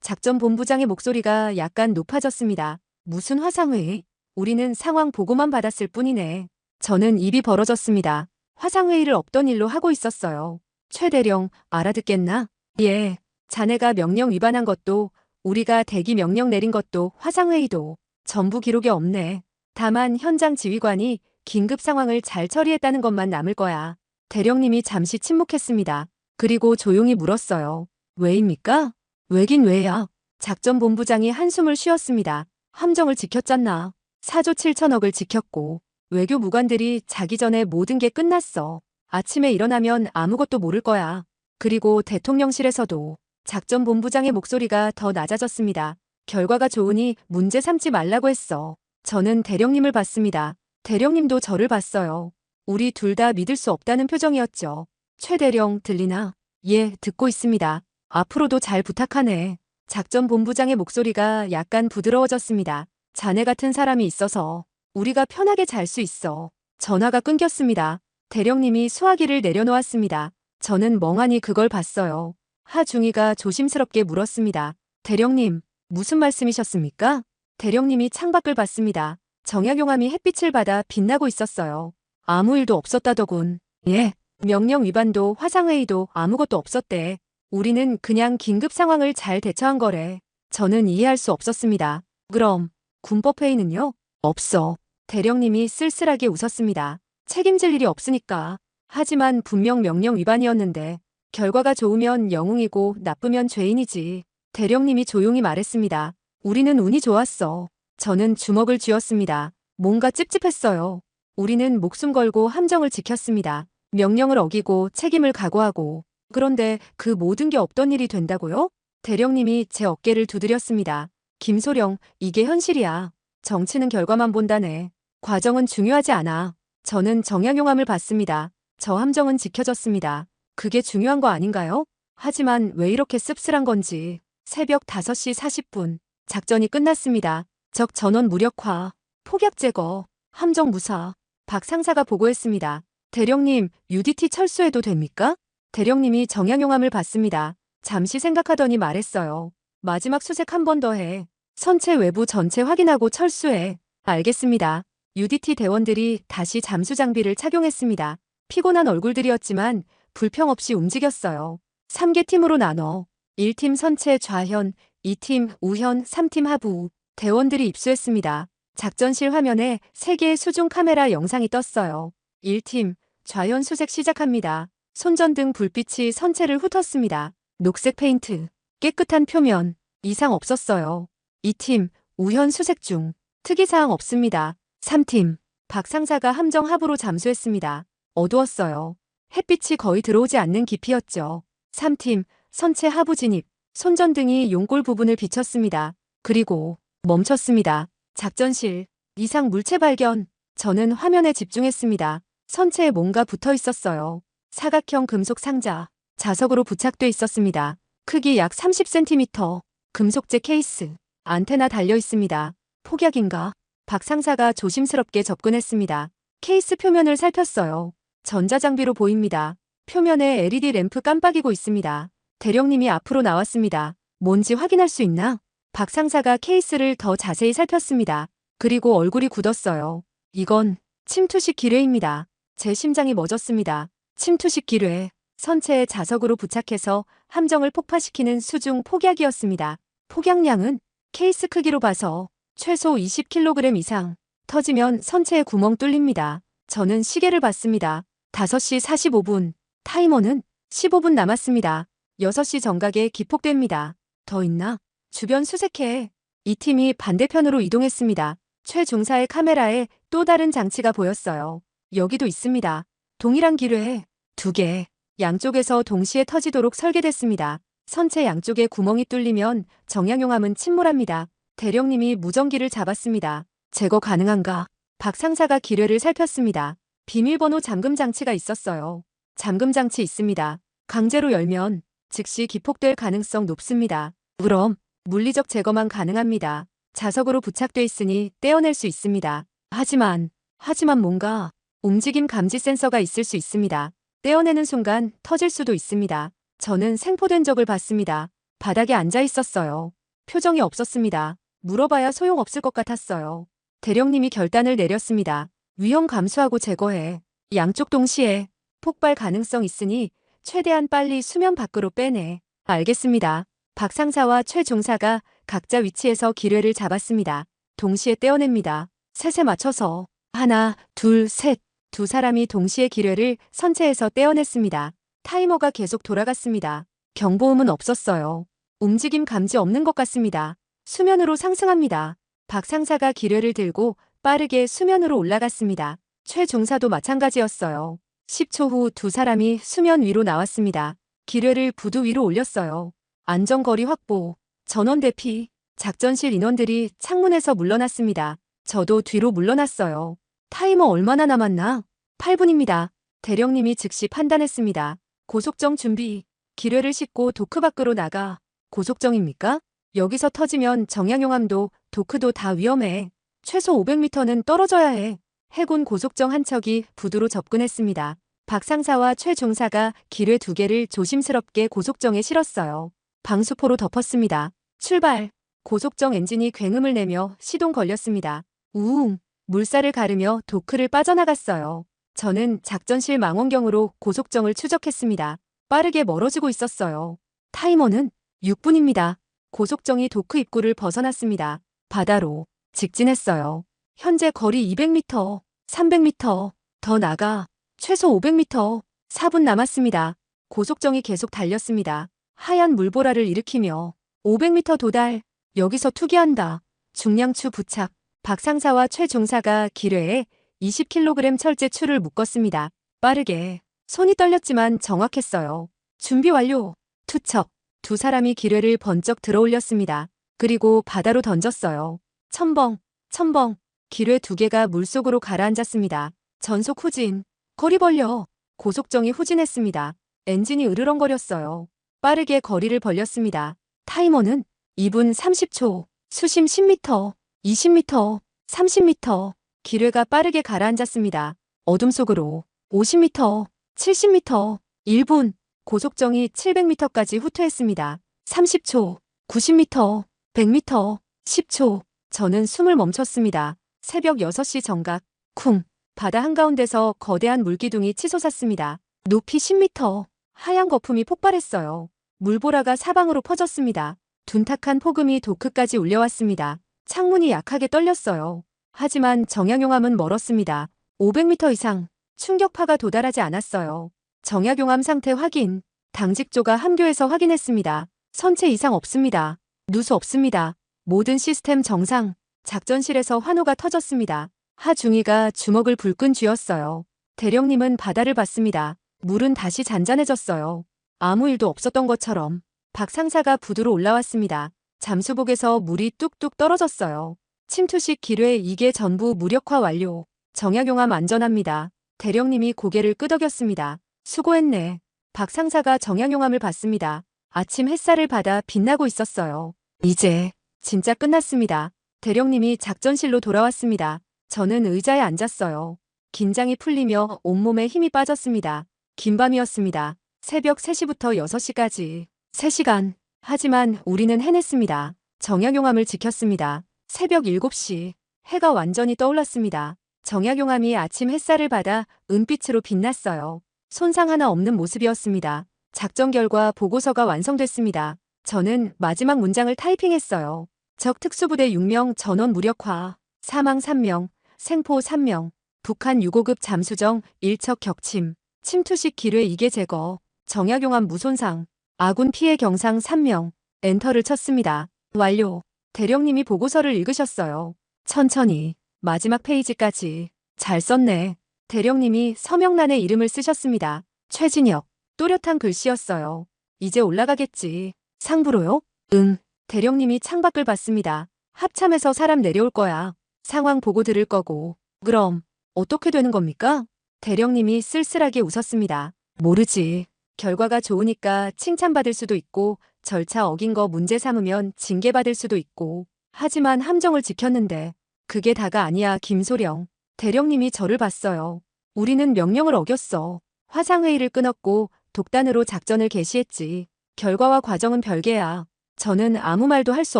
작전본부장의 목소리가 약간 높아졌습니다. 무슨 화상회의? 우리는 상황 보고만 받았을 뿐이네. 저는 입이 벌어졌습니다. 화상회의를 없던 일로 하고 있었어요. 최 대령, 알아듣겠나? 예. 자네가 명령 위반한 것도 우리가 대기 명령 내린 것도 화상회의도 전부 기록에 없네. 다만 현장 지휘관이 긴급 상황을 잘 처리했다는 것만 남을 거야. 대령님이 잠시 침묵했습니다. 그리고 조용히 물었어요. 왜입니까? 왜긴 왜야? 작전본부장이 한숨을 쉬었습니다. 함정을 지켰잖아. 4조 7천억을 지켰고 외교 무관들이 자기 전에 모든 게 끝났어. 아침에 일어나면 아무것도 모를 거야. 그리고 대통령실에서도 작전본부장의 목소리가 더 낮아졌습니다. 결과가 좋으니 문제 삼지 말라고 했어. 저는 대령님을 봤습니다. 대령님도 저를 봤어요. 우리 둘 다 믿을 수 없다는 표정이었죠. 최 대령 들리나? 예, 듣고 있습니다. 앞으로도 잘 부탁하네. 작전본부장의 목소리가 약간 부드러워졌습니다. 자네 같은 사람이 있어서 우리가 편하게 잘 수 있어. 전화가 끊겼습니다. 대령님이 수화기를 내려놓았습니다. 저는 멍하니 그걸 봤어요. 하중이가 조심스럽게 물었습니다. 대령님, 무슨 말씀이셨습니까? 대령님이 창밖을 봤습니다. 정약용암이 햇빛을 받아 빛나고 있었어요. 아무 일도 없었다더군. 예. 명령 위반도 화상회의도 아무것도 없었대. 우리는 그냥 긴급 상황을 잘 대처한 거래. 저는 이해할 수 없었습니다. 그럼 군법회의는요? 없어. 대령님이 쓸쓸하게 웃었습니다. 책임질 일이 없으니까. 하지만 분명 명령 위반이었는데 결과가 좋으면 영웅이고 나쁘면 죄인이지. 대령님이 조용히 말했습니다. 우리는 운이 좋았어. 저는 주먹을 쥐었습니다. 뭔가 찝찝했어요. 우리는 목숨 걸고 함정을 지켰습니다. 명령을 어기고 책임을 각오하고. 그런데 그 모든 게 없던 일이 된다고요? 대령님이 제 어깨를 두드렸습니다. 김소령, 이게 현실이야. 정치는 결과만 본다네. 과정은 중요하지 않아. 저는 정약용암을 봤습니다. 저 함정은 지켜졌습니다. 그게 중요한 거 아닌가요? 하지만 왜 이렇게 씁쓸한 건지. 새벽 5시 40분. 작전이 끝났습니다. 적 전원 무력화, 폭약 제거, 함정 무사. 박 상사가 보고했습니다. 대령님, UDT 철수해도 됩니까? 대령님이 정약용암을 봤습니다. 잠시 생각하더니 말했어요. 마지막 수색 한 번 더 해. 선체 외부 전체 확인하고 철수해. 알겠습니다. UDT 대원들이 다시 잠수 장비를 착용했습니다. 피곤한 얼굴들이었지만 불평 없이 움직였어요. 3개 팀으로 나눠 1팀 선체 좌현, 2팀 우현, 3팀 하부. 대원들이 입수했습니다. 작전실 화면에 3개의 수중 카메라 영상이 떴어요. 1팀 좌현 수색 시작합니다. 손전등 불빛이 선체를 훑었습니다. 녹색 페인트, 깨끗한 표면, 이상 없었어요. 2팀 우현 수색 중, 특이사항 없습니다. 3팀 박 상사가 함정 하부로 잠수했습니다. 어두웠어요. 햇빛이 거의 들어오지 않는 깊이였죠. 3팀 선체 하부 진입, 손전등이 용골 부분을 비쳤습니다. 그리고 멈췄습니다. 작전실. 이상 물체 발견. 저는 화면에 집중했습니다. 선체에 뭔가 붙어 있었어요. 사각형 금속 상자. 자석으로 부착돼 있었습니다. 크기 약 30cm. 금속재 케이스. 안테나 달려 있습니다. 폭약인가? 박 상사가 조심스럽게 접근했습니다. 케이스 표면을 살폈어요. 전자장비로 보입니다. 표면에 LED 램프 깜빡이고 있습니다. 대령님이 앞으로 나왔습니다. 뭔지 확인할 수 있나? 박 상사가 케이스를 더 자세히 살폈습니다. 그리고 얼굴이 굳었어요. 이건 침투식 기뢰입니다. 제 심장이 멎었습니다. 침투식 기뢰. 선체에 자석으로 부착해서 함정을 폭파시키는 수중 폭약이었습니다. 폭약량은 케이스 크기로 봐서 최소 20kg 이상. 터지면 선체에 구멍 뚫립니다. 저는 시계를 봤습니다. 5시 45분. 타이머는 15분 남았습니다. 6시 정각에 기폭됩니다. 더 있나? 주변 수색해. 이 팀이 반대편으로 이동했습니다. 최 중사의 카메라에 또 다른 장치가 보였어요. 여기도 있습니다. 동일한 기뢰 2개. 양쪽에서 동시에 터지도록 설계됐습니다. 선체 양쪽에 구멍이 뚫리면 정약용암은 침몰합니다. 대령님이 무전기를 잡았습니다. 제거 가능한가? 박 상사가 기뢰를 살폈습니다. 비밀번호 잠금 장치가 있었어요. 잠금 장치 있습니다. 강제로 열면 즉시 기폭될 가능성 높습니다. 그럼 물리적 제거만 가능합니다. 자석으로 부착돼 있으니 떼어낼 수 있습니다. 하지만 뭔가 움직임 감지 센서가 있을 수 있습니다. 떼어내는 순간 터질 수도 있습니다. 저는 생포된 적을 봤습니다. 바닥에 앉아 있었어요. 표정이 없었습니다. 물어봐야 소용없을 것 같았어요. 대령님이 결단을 내렸습니다. 위험 감수하고 제거해. 양쪽 동시에 폭발 가능성 있으니 최대한 빨리 수면 밖으로 빼내. 알겠습니다. 박 상사와 최 중사가 각자 위치에서 기뢰를 잡았습니다. 동시에 떼어냅니다. 셋에 맞춰서 하나, 둘, 셋. 두 사람이 동시에 기뢰를 선체에서 떼어냈습니다. 타이머가 계속 돌아갔습니다. 경보음은 없었어요. 움직임 감지 없는 것 같습니다. 수면으로 상승합니다. 박 상사가 기뢰를 들고 빠르게 수면으로 올라갔습니다. 최 중사도 마찬가지였어요. 10초 후 두 사람이 수면 위로 나왔습니다. 기뢰를 부두 위로 올렸어요. 안전거리 확보. 전원 대피. 작전실 인원들이 창문에서 물러났습니다. 저도 뒤로 물러났어요. 타이머 얼마나 남았나? 8분입니다. 대령님이 즉시 판단했습니다. 고속정 준비. 기뢰를 싣고 도크 밖으로 나가. 고속정입니까? 여기서 터지면 정약용암도 도크도 다 위험해. 최소 500m는 떨어져야 해. 해군 고속정 한 척이 부두로 접근했습니다. 박 상사와 최 중사가 기뢰 2개를 조심스럽게 고속정에 실었어요. 방수포로 덮었습니다. 출발. 고속정 엔진이 굉음을 내며 시동 걸렸습니다. 우웅. 물살을 가르며 도크를 빠져나갔어요. 저는 작전실 망원경으로 고속정을 추적했습니다. 빠르게 멀어지고 있었어요. 타이머는 6분입니다. 고속정이 도크 입구를 벗어났습니다. 바다로 직진했어요. 현재 거리 200m, 300m, 더 나가 최소 500m, 4분 남았습니다. 고속정이 계속 달렸습니다. 하얀 물보라를 일으키며 500m 도달, 여기서 투기한다. 중량추 부착. 박 상사와 최 중사가 기뢰에 20kg 철제 추를 묶었습니다. 빠르게. 손이 떨렸지만 정확했어요. 준비 완료. 투척. 두 사람이 기뢰를 번쩍 들어올렸습니다. 그리고 바다로 던졌어요. 첨벙. 기뢰 2개가 물속으로 가라앉았습니다. 전속 후진. 거리 벌려. 고속정이 후진했습니다. 엔진이 으르렁거렸어요. 빠르게 거리를 벌렸습니다. 타이머는 2분 30초. 수심 10m, 20m, 30m. 기뢰가 빠르게 가라앉았습니다. 어둠 속으로 50m, 70m, 1분. 고속정이 700m까지 후퇴했습니다. 30초, 90m, 100m, 10초. 저는 숨을 멈췄습니다. 새벽 6시 정각. 쿵. 바다 한가운데서 거대한 물기둥이 치솟았습니다. 높이 10m. 하얀 거품이 폭발했어요. 물보라가 사방으로 퍼졌습니다. 둔탁한 폭음이 도크까지 울려왔습니다. 창문이 약하게 떨렸어요. 하지만 정약용암은 멀었습니다. 500m 이상. 충격파가 도달하지 않았어요. 정약용암 상태 확인. 당직조가 함교에서 확인했습니다. 선체 이상 없습니다. 누수 없습니다. 모든 시스템 정상. 작전실에서 환호가 터졌습니다. 하중이가 주먹을 불끈 쥐었어요. 대령님은 바다를 봤습니다. 물은 다시 잔잔해졌어요. 아무 일도 없었던 것처럼. 박 상사가 부두로 올라왔습니다. 잠수복에서 물이 뚝뚝 떨어졌어요. 침투식 기뢰 이게 전부 무력화 완료. 정약용암 안전합니다. 대령님이 고개를 끄덕였습니다. 수고했네. 박 상사가 정약용암을 봤습니다. 아침 햇살을 받아 빛나고 있었어요. 이제 진짜 끝났습니다. 대령님이 작전실로 돌아왔습니다. 저는 의자에 앉았어요. 긴장이 풀리며 온몸에 힘이 빠졌습니다. 긴 밤이었습니다. 새벽 3시부터 6시까지. 3시간. 하지만 우리는 해냈습니다. 정약용암을 지켰습니다. 새벽 7시. 해가 완전히 떠올랐습니다. 정약용암이 아침 햇살을 받아 은빛으로 빛났어요. 손상 하나 없는 모습이었습니다. 작전 결과 보고서가 완성됐습니다. 저는 마지막 문장을 타이핑했어요. 적 특수부대 6명 전원 무력화, 사망 3명, 생포 3명, 북한 6호급 잠수정 1척 격침, 침투식 기뢰 2개 제거, 정약용암 무손상, 아군 피해 경상 3명, 엔터를 쳤습니다. 완료. 대령님이 보고서를 읽으셨어요. 천천히. 마지막 페이지까지. 잘 썼네. 대령님이 서명란에 이름을 쓰셨습니다. 최진혁. 또렷한 글씨였어요. 이제 올라가겠지. 상부로요? 응. 대령님이 창밖을 봤습니다. 합참에서 사람 내려올 거야. 상황 보고 들을 거고. 그럼 어떻게 되는 겁니까? 대령님이 쓸쓸하게 웃었습니다. 모르지. 결과가 좋으니까 칭찬받을 수도 있고 절차 어긴 거 문제 삼으면 징계받을 수도 있고. 하지만 함정을 지켰는데 그게 다가 아니야. 김소령. 대령님이 저를 봤어요. 우리는 명령을 어겼어. 화상회의를 끊었고 독단으로 작전을 개시했지. 결과와 과정은 별개야. 저는 아무 말도 할 수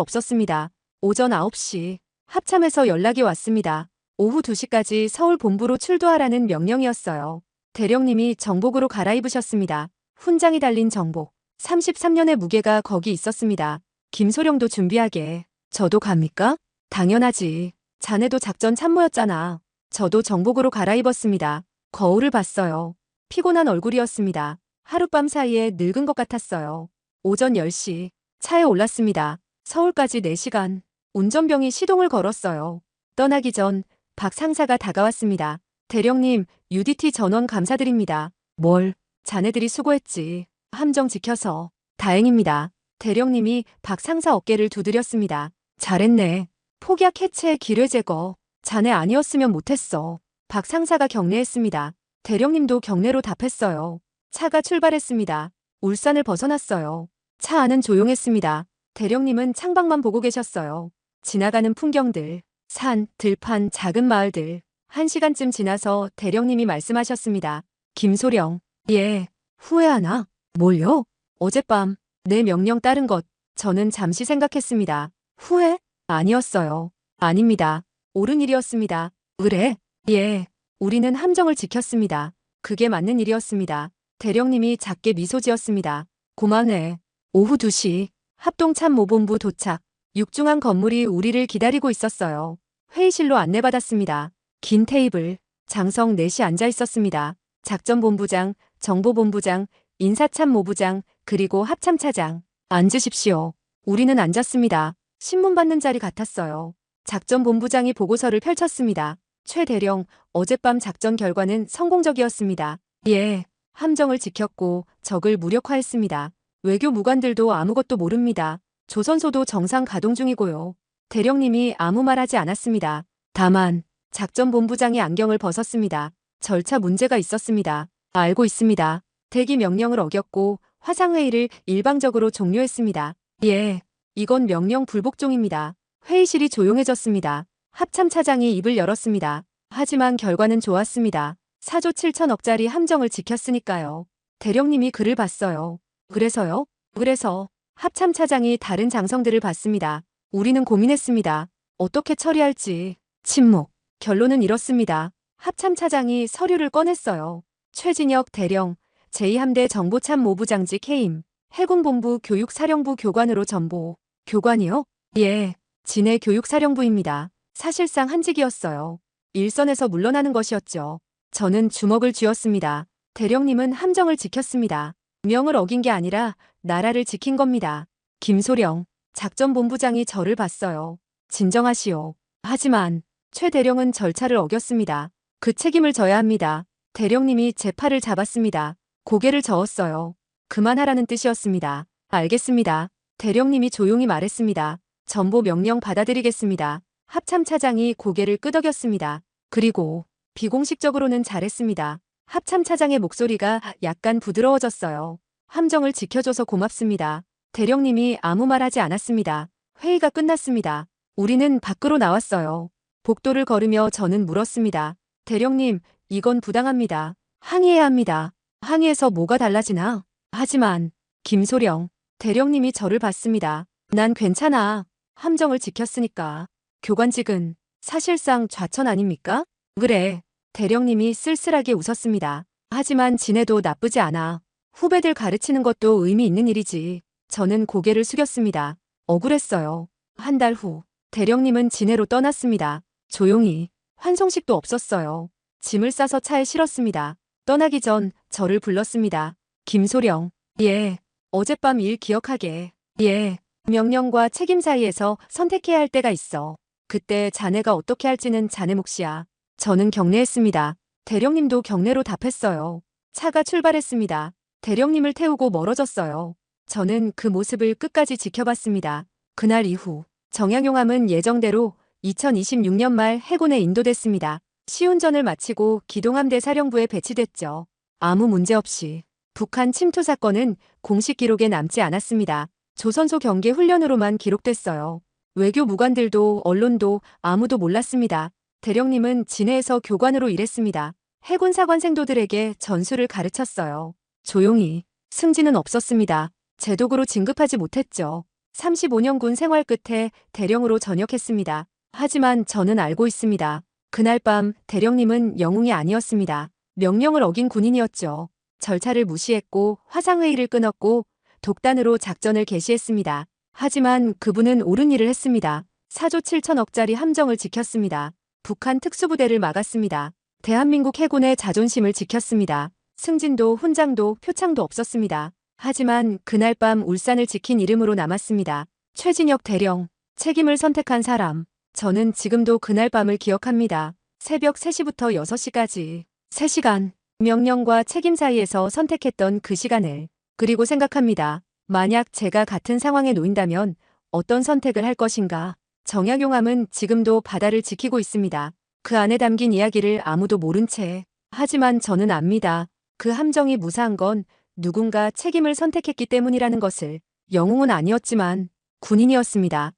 없었습니다. 오전 9시 합참에서 연락이 왔습니다. 오후 2시까지 서울 본부로 출두하라는 명령이었어요. 대령님이 정복으로 갈아입으셨습니다. 훈장이 달린 정복. 33년의 무게가 거기 있었습니다. 김소령도 준비하게. 저도 갑니까? 당연하지. 자네도 작전 참모였잖아. 저도 정복으로 갈아입었습니다. 거울을 봤어요. 피곤한 얼굴이었습니다. 하룻밤 사이에 늙은 것 같았어요. 오전 10시 차에 올랐습니다. 서울까지 4시간. 운전병이 시동을 걸었어요. 떠나기 전 박 상사가 다가왔습니다. 대령님, UDT 전원 감사드립니다. 뭘? 자네들이 수고했지. 함정 지켜서. 다행입니다. 대령님이 박 상사 어깨를 두드렸습니다. 잘했네. 폭약 해체 기뢰 제거. 자네 아니었으면 못했어. 박 상사가 격려했습니다. 대령님도 격려로 답했어요. 차가 출발했습니다. 울산을 벗어났어요. 차 안은 조용했습니다. 대령님은 창밖만 보고 계셨어요. 지나가는 풍경들, 산, 들판, 작은 마을들. 1시간쯤 지나서 대령님이 말씀하셨습니다. 김소령. 예. 후회하나? 뭘요? 어젯밤 내 명령 따른 것. 저는 잠시 생각했습니다. 후회? 아니었어요. 아닙니다. 옳은 일이었습니다. 그래? 예. 우리는 함정을 지켰습니다. 그게 맞는 일이었습니다. 대령님이 작게 미소 지었습니다. 고마네. 오후 2시 합동참모본부 도착. 육중한 건물이 우리를 기다리고 있었어요. 회의실로 안내받았습니다. 긴 테이블, 장성 넷이 앉아 있었습니다. 작전본부장, 정보본부장, 인사참모부장, 그리고 합참차장. 앉으십시오. 우리는 앉았습니다. 신문 받는 자리 같았어요. 작전본부장이 보고서를 펼쳤습니다. 최 대령, 어젯밤 작전 결과는 성공적이었습니다. 예, 함정을 지켰고 적을 무력화했습니다. 외교 무관들도 아무것도 모릅니다. 조선소도 정상 가동 중이고요. 대령님이 아무 말하지 않았습니다. 다만 작전본부장이 안경을 벗었습니다. 절차 문제가 있었습니다. 알고 있습니다. 대기 명령을 어겼고 화상회의를 일방적으로 종료했습니다. 예, 이건 명령 불복종입니다. 회의실이 조용해졌습니다. 합참차장이 입을 열었습니다. 하지만 결과는 좋았습니다. 4조 7천억짜리 함정을 지켰으니까요. 대령님이 글을 봤어요. 그래서요? 그래서 합참차장이 다른 장성들을 봤습니다. 우리는 고민했습니다. 어떻게 처리할지. 침묵. 결론은 이렇습니다. 합참차장이 서류를 꺼냈어요. 최진혁 대령, 제2함대 정보참모부장직 해임. 해군본부 교육사령부 교관으로 전보. 교관이요? 예, 진해 교육사령부입니다. 사실상 한직이었어요. 일선에서 물러나는 것이었죠. 저는 주먹을 쥐었습니다. 대령님은 함정을 지켰습니다. 명을 어긴 게 아니라 나라를 지킨 겁니다. 김소령, 작전본부장이 저를 봤어요. 진정하시오. 하지만 최 대령은 절차를 어겼습니다. 그 책임을 져야 합니다. 대령님이 제 팔을 잡았습니다. 고개를 저었어요. 그만하라는 뜻이었습니다. 알겠습니다. 대령님이 조용히 말했습니다. 전보 명령 받아들이겠습니다. 합참차장이 고개를 끄덕였습니다. 그리고 비공식적으로는 잘했습니다. 합참차장의 목소리가 약간 부드러워졌어요. 함정을 지켜줘서 고맙습니다. 대령님이 아무 말 하지 않았습니다. 회의가 끝났습니다. 우리는 밖으로 나왔어요. 복도를 걸으며 저는 물었습니다. 대령님, 이건 부당합니다. 항의해야 합니다. 항의해서 뭐가 달라지나? 하지만 김소령 대령님이 저를 봤습니다. 난 괜찮아. 함정을 지켰으니까. 교관직은 사실상 좌천 아닙니까? 그래. 대령님이 쓸쓸하게 웃었습니다. 하지만 지내도 나쁘지 않아. 후배들 가르치는 것도 의미 있는 일이지. 저는 고개를 숙였습니다. 억울했어요. 한 달 후, 대령님은 지내로 떠났습니다. 조용히. 환송식도 없었어요. 짐을 싸서 차에 실었습니다. 떠나기 전 저를 불렀습니다. 김소령. 예. 어젯밤 일 기억하게. 예. 명령과 책임 사이에서 선택해야 할 때가 있어. 그때 자네가 어떻게 할지는 자네 몫이야. 저는 경례했습니다. 대령님도 경례로 답했어요. 차가 출발했습니다. 대령님을 태우고 멀어졌어요. 저는 그 모습을 끝까지 지켜봤습니다. 그날 이후 정약용함은 예정대로 2026년 말 해군에 인도됐습니다. 시운전을 마치고 기동함대 사령부에 배치됐죠. 아무 문제 없이. 북한 침투 사건은 공식 기록에 남지 않았습니다. 조선소 경계 훈련으로만 기록됐어요. 외교 무관들도 언론도 아무도 몰랐습니다. 대령님은 진해에서 교관으로 일했습니다. 해군 사관생도들에게 전술을 가르쳤어요. 조용히. 승진은 없었습니다. 제독으로 진급하지 못했죠. 35년 군 생활 끝에 대령으로 전역했습니다. 하지만 저는 알고 있습니다. 그날 밤 대령님은 영웅이 아니었습니다. 명령을 어긴 군인이었죠. 절차를 무시했고 화상회의를 끊었고 독단으로 작전을 개시했습니다. 하지만 그분은 옳은 일을 했습니다. 4조 7천억짜리 함정을 지켰습니다. 북한 특수부대를 막았습니다. 대한민국 해군의 자존심을 지켰습니다. 승진도 훈장도 표창도 없었습니다. 하지만 그날 밤 울산을 지킨 이름으로 남았습니다. 최진혁 대령, 책임을 선택한 사람. 저는 지금도 그날 밤을 기억합니다. 새벽 3시부터 6시까지 3시간. 명령과 책임 사이에서 선택했던 그 시간을. 그리고 생각합니다. 만약 제가 같은 상황에 놓인다면 어떤 선택을 할 것인가. 정약용함은 지금도 바다를 지키고 있습니다. 그 안에 담긴 이야기를 아무도 모른 채. 하지만 저는 압니다. 그 함정이 무사한 건 누군가 책임을 선택했기 때문이라는 것을. 영웅은 아니었지만 군인이었습니다.